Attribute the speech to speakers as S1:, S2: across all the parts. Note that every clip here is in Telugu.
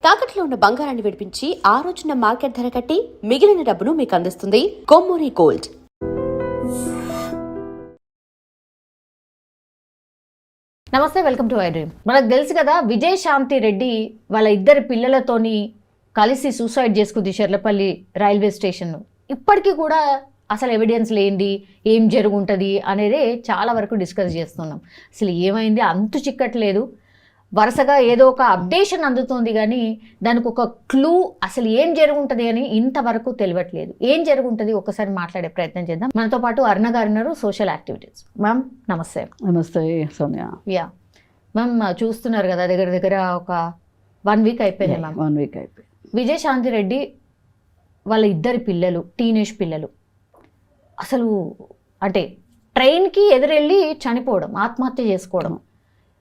S1: తాకట్లో ఉన్న బంగారాన్ని విడిపించి ఆ రోజున మార్కెట్ ధర కట్టి మిగిలిన డబ్బును మీకు అందిస్తుంది కొమ్మూరి గోల్డ్.
S2: నమస్తే, వెల్కమ్ టు ఐ డ్రీమ్. మనకు తెలుసు కదా, విజయశాంతి రెడ్డి వాళ్ళ ఇద్దరు పిల్లలతోని కలిసి సూసైడ్ చేసుకుంది చెర్లపల్లి రైల్వే స్టేషన్. ఇప్పటికీ కూడా అసలు ఎవిడెన్స్ లేనిది ఏం జరుగుంటుంది అనేది చాలా వరకు డిస్కస్ చేస్తున్నాం. అసలు ఏమైంది అంతు చిక్కట్లేదు. వరుసగా ఏదో ఒక అప్డేషన్ అందుతుంది కానీ దానికి ఒక క్లూ అసలు ఏం జరుగుంటుంది అని ఇంతవరకు తెలియట్లేదు. ఏం జరుగుంటుంది ఒకసారి మాట్లాడే ప్రయత్నం చేద్దాం. మనతో పాటు అరుణ గారు ఉన్నారు, సోషల్ యాక్టివిటీస్. మ్యామ్ నమస్తే.
S3: నమస్తే సౌమ్య.
S2: యా మ్యామ్, చూస్తున్నారు కదా, దగ్గర దగ్గర ఒక 1 వీక్ అయిపోయింది మ్యామ్.
S3: 1 వీక్ అయిపోయింది.
S2: విజయశాంతి రెడ్డి వాళ్ళ ఇద్దరు పిల్లలు, టీనేజ్ పిల్లలు, అసలు అంటే ట్రైన్కి ఎదురెళ్ళి చనిపోవడం, ఆత్మహత్య చేసుకోవడం,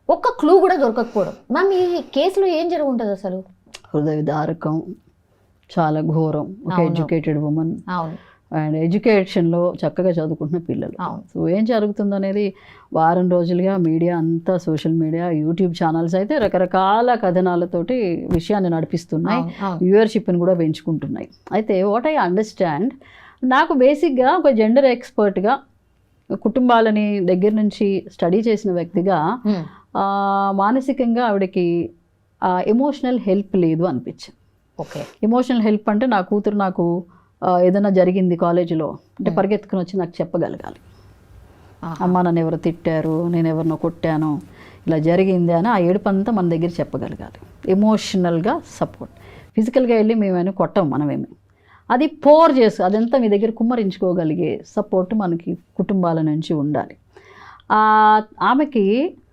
S2: ఒక్క క్లూ కూడా దొరకకపోవడం. మ్యామ్ ఈ కేసులో ఏం జరుగుంటుంది అసలు?
S3: హృదయ విదారకం, చాలా ఘోరం. ఒక ఎడ్యుకేటెడ్ ఉమెన్
S2: అవును,
S3: అండ్ ఎడ్యుకేషన్లో చక్కగా చదువుకుంటున్న పిల్లలు. సో ఏం జరుగుతుంది అనేది వారం రోజులుగా మీడియా అంతా, సోషల్ మీడియా, యూట్యూబ్ ఛానల్స్ అయితే రకరకాల కథనాలతోటి విషయాన్ని నడిపిస్తున్నాయి, వ్యూవర్షిప్ని కూడా పెంచుకుంటున్నాయి. అయితే వాట్ ఐ అండర్స్టాండ్, నాకు బేసిక్గా ఒక జెండర్ ఎక్స్పర్ట్గా, కుటుంబాలని దగ్గర నుంచి స్టడీ చేసిన వ్యక్తిగా మానసికంగా ఆవిడకి ఎమోషనల్ హెల్ప్ లేదు అనిపించింది.
S2: ఓకే,
S3: ఎమోషనల్ హెల్ప్ అంటే నా కూతురు నాకు ఏదైనా జరిగింది కాలేజీలో అంటే పరిగెత్తుకుని వచ్చి నాకు చెప్పగలగాలి. అమ్మ నన్ను ఎవరు తిట్టారు, నేను ఎవరినో కొట్టాను, ఇలా జరిగింది అని ఆ ఏడుపు అంతా మన దగ్గర చెప్పగలగాలి. ఎమోషనల్గా సపోర్ట్. ఫిజికల్గా వెళ్ళి మేమేమీ కొట్టాం, మనమేమి అది పోర్ చేసి అదంతా మీ దగ్గర కుమ్మరించుకోగలిగే సపోర్ట్ మనకి కుటుంబాల నుంచి ఉండాలి. ఆమెకి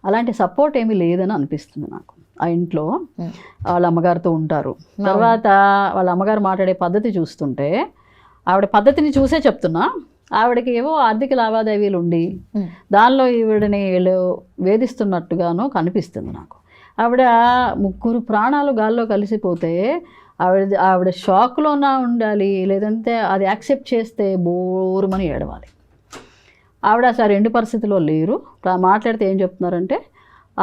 S3: అలాంటి సపోర్ట్ ఏమీ లేదని అనిపిస్తుంది నాకు. ఆ ఇంట్లో వాళ్ళ అమ్మగారితో ఉంటారు. తర్వాత వాళ్ళ అమ్మగారు మాట్లాడే పద్ధతి చూస్తుంటే, ఆవిడ పద్ధతిని చూసే చెప్తున్నా, ఆవిడకి ఏవో ఆర్థిక లావాదేవీలు ఉండి దానిలో ఈవిడని వీళ్ళు వేధిస్తున్నట్టుగానో కనిపిస్తుంది నాకు. ఆవిడ 3 ప్రాణాలు గాల్లో కలిసిపోతే ఆవిడ షాక్లోనా ఉండాలి, లేదంటే అది యాక్సెప్ట్ చేస్తే బోరుమని ఏడవాలి. ఆవిడ అసలు 2 పరిస్థితుల్లో లేరు. మాట్లాడితే ఏం చెప్తున్నారంటే,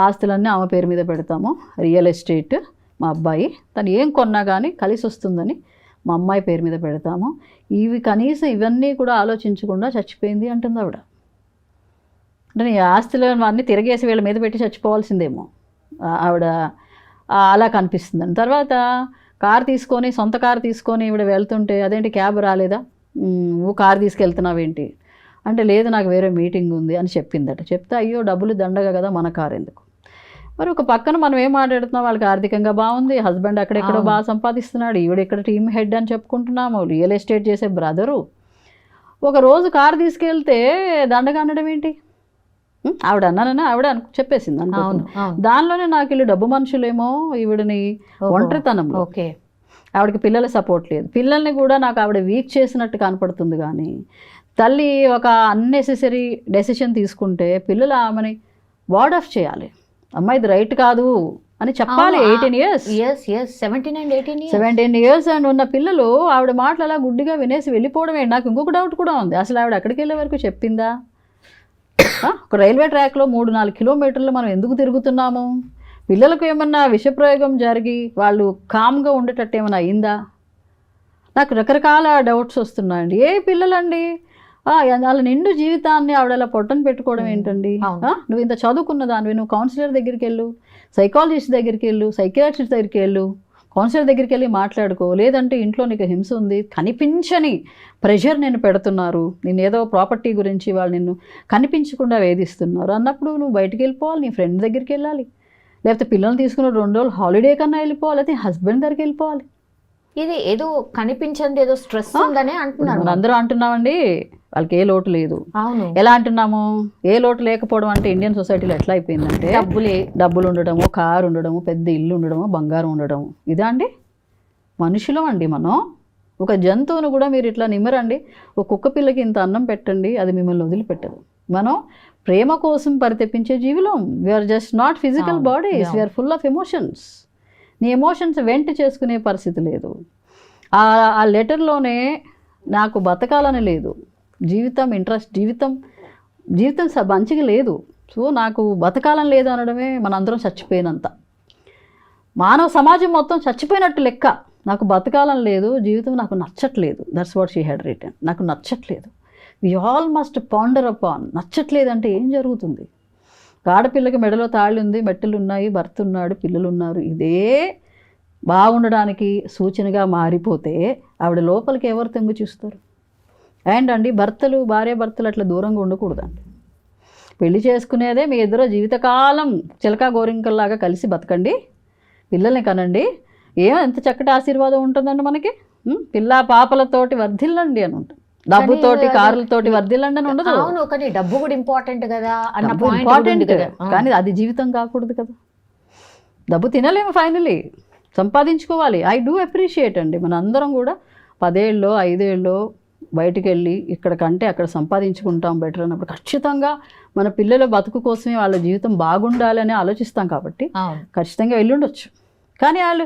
S3: ఆస్తులన్నీ ఆమె పేరు మీద పెడతాము, రియల్ ఎస్టేట్ మా అబ్బాయి, తను ఏం కొన్నా కానీ కలిసి వస్తుందని మా అమ్మాయి పేరు మీద పెడతాము, ఇవి కనీసం ఇవన్నీ కూడా ఆలోచించకుండా చచ్చిపోయింది అంటుంది ఆవిడ. అంటే నీ ఆస్తులను అన్నీ తిరగేసి వీళ్ళ మీద పెట్టి చచ్చిపోవాల్సిందేమో ఆవిడ, అలా కనిపిస్తుందని. తర్వాత కారు తీసుకొని, సొంత కారు తీసుకొని ఈవిడ వెళ్తుంటే, అదేంటి క్యాబ్ రాలేదా, నువ్వు కారు తీసుకెళ్తున్నావేంటి అంటే, లేదు నాకు వేరే మీటింగ్ ఉంది అని చెప్పిందట. చెప్తే అయ్యో డబ్బులు దండగా కదా, మన కారు ఎందుకు. మరి ఒక పక్కన మనం ఏం మాట్లాడుతున్నాం, వాళ్ళకి ఆర్థికంగా బాగుంది, హస్బెండ్ అక్కడెక్కడో బాగా సంపాదిస్తున్నాడు, ఈవిడ ఇక్కడ టీమ్ హెడ్ అని చెప్పుకుంటున్నాము, రియల్ ఎస్టేట్ చేసే బ్రదరు. ఒక రోజు కారు తీసుకెళ్తే దండగా అనడం ఏంటి? ఆవిడ అన్నానని ఆవిడ చెప్పేసింది అనుకోను. దానిలోనే నాకు వీళ్ళు డబ్బు మనుషులేమో, ఈవిడని ఒంటరితనంలో,
S2: ఓకే, ఆవిడకి
S3: పిల్లల సపోర్ట్ లేదు, పిల్లల్ని కూడా నాకు ఆవిడ వీక్ చేసినట్టు కనపడుతుంది. కానీ తల్లి ఒక అన్నెసెసరీ డెసిషన్ తీసుకుంటే పిల్లలు ఆమెని వార్డ్ ఆఫ్ చేయాలి, అమ్మాయిది రైట్ కాదు అని చెప్పాలి. 18 years 17 years అండ్ ఉన్న పిల్లలు ఆవిడ మాటలు అలా గుడ్డిగా వినేసి వెళ్ళిపోవడమే. నాకు ఇంకొక డౌట్ కూడా ఉంది, అసలు ఆవిడ అక్కడికి వెళ్ళే వరకు చెప్పిందా? ఒక రైల్వే ట్రాక్లో 3-4 కిలోమీటర్లు మనం ఎందుకు తిరుగుతున్నాము? పిల్లలకు ఏమన్నా విషప్రయోగం జరిగి వాళ్ళు కామ్గా ఉండేటట్టు ఏమైనా అయిందా? నాకు రకరకాల డౌట్స్ వస్తున్నాయండి. ఏ పిల్లలండి, వాళ్ళ నిండు జీవితాన్ని ఆవిడ అలా పొట్టను పెట్టుకోవడం ఏంటండి? నువ్వు ఇంత చదువుకున్న దానివి, నువ్వు కౌన్సిలర్ దగ్గరికి వెళ్ళు, సైకాలజిస్ట్ దగ్గరికి వెళ్ళు, సైకియాట్రిస్ట్ దగ్గరికి వెళ్ళు, కౌన్సిలర్ దగ్గరికి వెళ్ళి మాట్లాడుకో. లేదంటే ఇంట్లో నీకు హింస ఉంది, కనిపించని ప్రెషర్ నేను పెడుతున్నారు, నేను ఏదో ప్రాపర్టీ గురించి వాళ్ళు నిన్ను కనిపించకుండా వేధిస్తున్నారు అన్నప్పుడు నువ్వు బయటికి వెళ్ళిపోవాలి, నీ ఫ్రెండ్ దగ్గరికి వెళ్ళాలి, లేకపోతే పిల్లల్ని తీసుకున్న 2 రోజులు హాలిడే కన్నా వెళ్ళిపోవాలి, లేకపోతే హస్బెండ్ దగ్గరికి వెళ్ళిపోవాలి.
S2: ఇది ఏదో కనిపించింది, ఏదో స్ట్రెస్ ఉందని అంటున్నారు.
S3: అందరూ అంటున్నామండి, వాళ్ళకి ఏ లోటు లేదు.
S2: అవును, ఎలా అంటున్నాము?
S3: ఏ లోటు లేకపోవడం అంటే ఇండియన్ సొసైటీలో ఎట్లా అయిపోయిందంటే, డబ్బులు ఉండడము, కారు ఉండడము, పెద్ద ఇల్లు ఉండడము, బంగారం ఉండడము, ఇదా అండి? మనుషులం అండి మనం. ఒక జంతువును కూడా మీరు ఇట్లా నిమ్మరండి, ఒక కుక్క పిల్లకి ఇంత అన్నం పెట్టండి, అది మిమ్మల్ని వదిలిపెట్టదు. మనం ప్రేమ కోసం పరితపించే జీవులం. We are just not physical bodies, we are full of emotions. నీ ఎమోషన్స్ వెంట చేసుకునే పరిస్థితి లేదు. ఆ లెటర్లోనే నాకు బతకాలని లేదు, జీవితం ఇంట్రెస్ట్, జీవితం మంచిగా లేదు, సో నాకు బతకాలని లేదు అనడమే మనందరం చచ్చిపోయినంత. మానవ సమాజం మొత్తం చచ్చిపోయినట్టు లెక్క. నాకు బతకాలని లేదు, జీవితం నాకు నచ్చట్లేదు. That's what she had return. నాకు నచ్చట్లేదు. We all must ponder upon. నచ్చట్లేదంటే ఏం జరుగుతుంది? ఆడపిల్లకి మెడలో తాళి ఉంది, మెట్టెలు ఉన్నాయి, భర్త ఉన్నాడు, పిల్లలు ఉన్నారు. ఇదే బాగుండడానికి సూచనగా మారిపోతే ఆవిడ లోపలికి ఎవరు తెంగు చూస్తారు? అండ్ అండి, భార్యాభర్తలు అట్లా దూరంగా ఉండకూడదండి. పెళ్లి చేసుకునేదే మీ ఇద్దరు జీవితకాలం చిలకా గోరింకల్లాగా కలిసి బతకండి, పిల్లల్ని కనండి. ఎంత చక్కటి ఆశీర్వాదం ఉంటుందండి మనకి. పిల్ల పాపలతోటి వర్ధిల్లండి అని ఉంటుంది. డబ్బుతోటి కారులతోటి వర్ధిల్లండి అని ఉండదు.
S2: అవును, కానీ డబ్బు కూడా ఇంపార్టెంట్ కదా అన్న
S3: ఇంపార్టెంట్ కదా, కానీ అది జీవితం కాకూడదు కదా. డబ్బు తినలేము, ఫైనలీ సంపాదించుకోవాలి. ఐ డూ అప్రిషియేట్ అండి. మన అందరం కూడా 10 ఏళ్ళలో 5 ఏళ్ళలో బయటికి వెళ్ళి ఇక్కడ కంటే అక్కడ సంపాదించుకుంటాం బెటర్ అన్నప్పుడు ఖచ్చితంగా మన పిల్లల బతుకు కోసమే వాళ్ళ జీవితం బాగుండాలని ఆలోచిస్తాం కాబట్టి ఖచ్చితంగా వెళ్ళుండొచ్చు. కానీ వాళ్ళు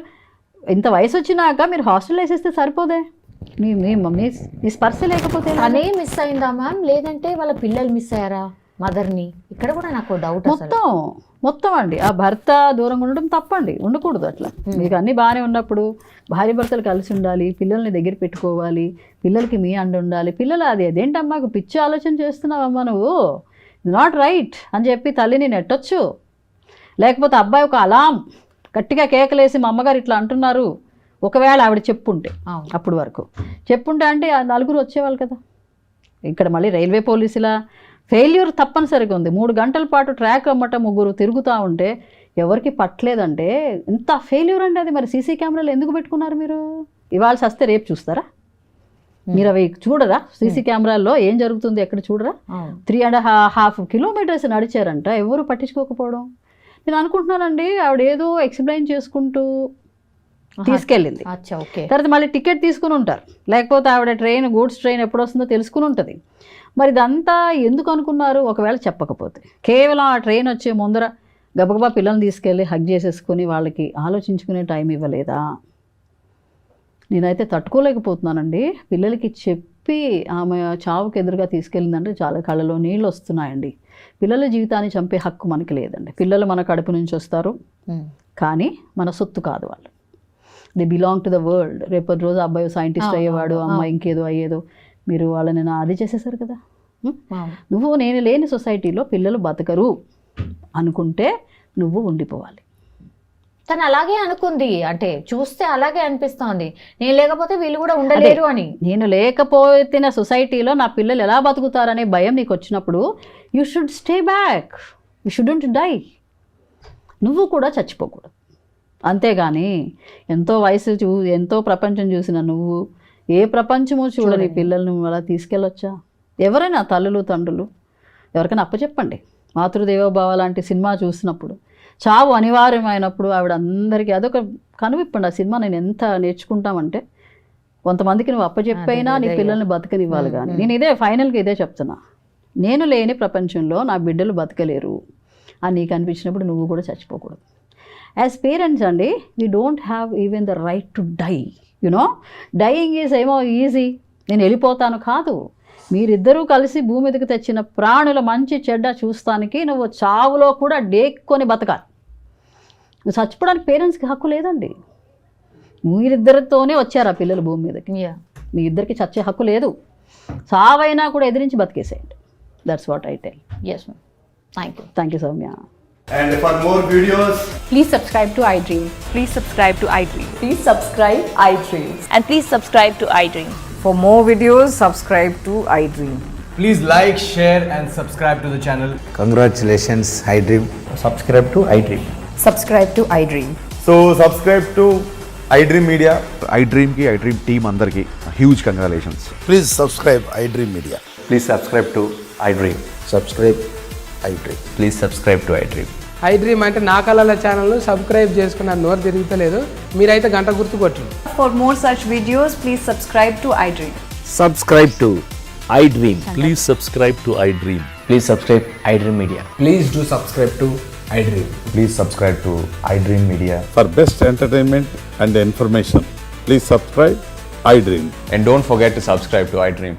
S3: ఇంత వయసు వచ్చినాక మీరు హాస్టల్ వేసేస్తే సరిపోదే. మీ స్పర్శ లేకపోతే
S2: అనే మిస్ అయిందా మ్యామ్, లేదంటే వాళ్ళ పిల్లలు మిస్ అయ్యారా మదర్ని? ఇక్కడ కూడా నాకు డౌట్.
S3: మొత్తం అండి ఆ భర్త దూరంగా ఉండడం తప్పండి, ఉండకూడదు అట్లా. మీకు అన్నీ బాగానే ఉన్నప్పుడు భార్య భర్తలు కలిసి ఉండాలి, పిల్లల్ని దగ్గర పెట్టుకోవాలి, పిల్లలకి మీ అండ ఉండాలి. పిల్లలు అదేంటమ్మా పిచ్చి ఆలోచన చేస్తున్నావమ్మా నువ్వు, నాట్ రైట్ అని చెప్పి తల్లిని నెట్టొచ్చు. లేకపోతే అబ్బాయి ఒక అలాం గట్టిగా కేకలేసి మా అమ్మగారు ఇట్లా అంటున్నారు, ఒకవేళ ఆవిడ చెప్పుంటే, అప్పుడు వరకు చెప్పుంటే అంటే ఆ నలుగురు వచ్చేవాళ్ళు కదా. ఇక్కడ మళ్ళీ రైల్వే పోలీసుల ఫెయిల్యూర్ తప్పనిసరిగా ఉంది. 3 గంటల పాటు ట్రాక్ అమ్మట ముగ్గురు తిరుగుతూ ఉంటే ఎవరికి పట్టలేదంటే ఎంత ఫెయిల్యూర్ అండి అది. మరి సీసీ కెమెరాలు ఎందుకు పెట్టుకున్నారు మీరు? ఇవాళ వస్తే రేపు చూస్తారా మీరు? అవి చూడరా? సీసీ కెమెరాల్లో ఏం జరుగుతుంది ఎక్కడ చూడరా? 3.5 కిలోమీటర్స్ నడిచారంట, ఎవరు పట్టించుకోకపోవడం. నేను అనుకుంటున్నానండి ఆవిడ ఏదో ఎక్స్ప్లెయిన్ చేసుకుంటూ తీసుకెళ్ళింది. తర్వాత మళ్ళీ టికెట్ తీసుకుని ఉంటారు, లేకపోతే ఆవిడ గూడ్స్ ట్రైన్ ఎప్పుడు వస్తుందో తెలుసుకుని ఉంటుంది. మరి ఇదంతా ఎందుకు అనుకున్నారు? ఒకవేళ చెప్పకపోతే కేవలం ఆ ట్రైన్ వచ్చే ముందర గబగబా పిల్లల్ని తీసుకెళ్ళి హగ్ చేసేసుకుని వాళ్ళకి ఆలోచించుకునే టైం ఇవ్వలేదా? నేనైతే తట్టుకోలేకపోతున్నానండి. పిల్లలకి చెప్పి ఆమె చావుకు ఎదురుగా తీసుకెళ్ళిందంటే చాలా కళ్ళలో నీళ్ళు వస్తున్నాయండి. పిల్లల జీవితాన్ని చంపే హక్కు మనకి లేదండి. పిల్లలు మన కడుపు నుంచి వస్తారు, కానీ మన సొత్తు కాదు వాళ్ళు. They belong to the world. రేపటి రోజు అబ్బాయి సైంటిస్ట్ అయ్యేవాడు, అమ్మాయి ఇంకేదో అయ్యేదో. మీరు వాళ్ళని అది చేసేసారు కదా. నేను లేని సొసైటీలో పిల్లలు బతకరు అనుకుంటే నువ్వు ఉండిపోవాలి.
S2: తను అలాగే అనుకుంది, అంటే చూస్తే అలాగే అనిపిస్తోంది, నేను లేకపోతే వీళ్ళు కూడా ఉండలేరు అని.
S3: నేను లేకపోతే సొసైటీలో నా పిల్లలు ఎలా బతుకుతారనే భయం నీకు వచ్చినప్పుడు you should stay back, you shouldn't die. నువ్వు కూడా చచ్చిపోకూడదు. అంతేగాని ఎంతో వయసు ఎంతో ప్రపంచం చూసిన నువ్వు ఏ ప్రపంచమో చూడని పిల్లల్ని అలా తీసుకెళ్ళొచ్చా? ఎవరైనా తల్లులు తండ్రులు ఎవరికైనా అప్పచెప్పండి. మాతృదేవోభావ లాంటి సినిమా చూసినప్పుడు చావు అనివార్యమైనప్పుడు ఆవిడ అందరికీ అదొక కనువిప్పండి. ఆ సినిమా నేను ఎంత నేర్చుకుంటామంటే కొంతమందికి నువ్వు అప్పచెప్పైనా నీ పిల్లల్ని బతకనివ్వాలి. కానీ నేను ఫైనల్గా ఇదే చెప్తున్నా, నేను లేని ప్రపంచంలో నా బిడ్డలు బతకలేరు అని నీకు అనిపించినప్పుడు నువ్వు కూడా చచ్చిపోకూడదు. యాజ్ పేరెంట్స్ అండి, we don't have even the right to die. You know, dying is ఏమో ఈజీ, నేను వెళ్ళిపోతాను కాదు. మీరిద్దరూ కలిసి భూమి మీదకి తెచ్చిన ప్రాణుల మంచి చెడ్డ చూస్తానికి నువ్వు చావులో కూడా డేక్కొని బతకాలి. నువ్వు చచ్చిపోవడానికి పేరెంట్స్కి హక్కు లేదండి. మీరిద్దరితోనే వచ్చారు ఆ పిల్లలు భూమి మీదకి. మీ ఇద్దరికి చచ్చే హక్కు లేదు. చావైనా కూడా ఎదిరించి బతికేసేయండి. That's what I tell.
S2: Yes ma'am,
S3: thank you Soumya.
S4: And for more videos,
S5: please subscribe to iDream.
S6: Please subscribe to iDream.
S5: Please subscribe iDream.
S6: And please subscribe to iDream.
S5: For more videos, subscribe to iDream.
S4: please like, share and subscribe to the channel.
S7: Congratulations, iDream. Subscribe to iDream.
S5: Subscribe to iDream.
S4: So subscribe to iDream Media.
S8: iDream team andarki huge congratulations.
S7: Please subscribe iDream Media.
S9: Please subscribe to iDream.
S7: Subscribe iDream.
S9: Please subscribe to iDream.
S10: iDream అంటే నా కళల ఛానల్ను సబ్స్క్రైబ్ చేసుకున్న నోరు తిరుగుతలేదు, మీరైతే గంట గుర్తు కొట్టండి.
S5: For more such videos, please subscribe to iDream.
S7: Subscribe to iDream.
S9: Please subscribe to iDream. Please subscribe iDream Media.
S4: Please do subscribe to iDream.
S9: Please subscribe to iDream Media.
S8: For best entertainment and information, please subscribe iDream.
S9: And don't forget to subscribe to iDream.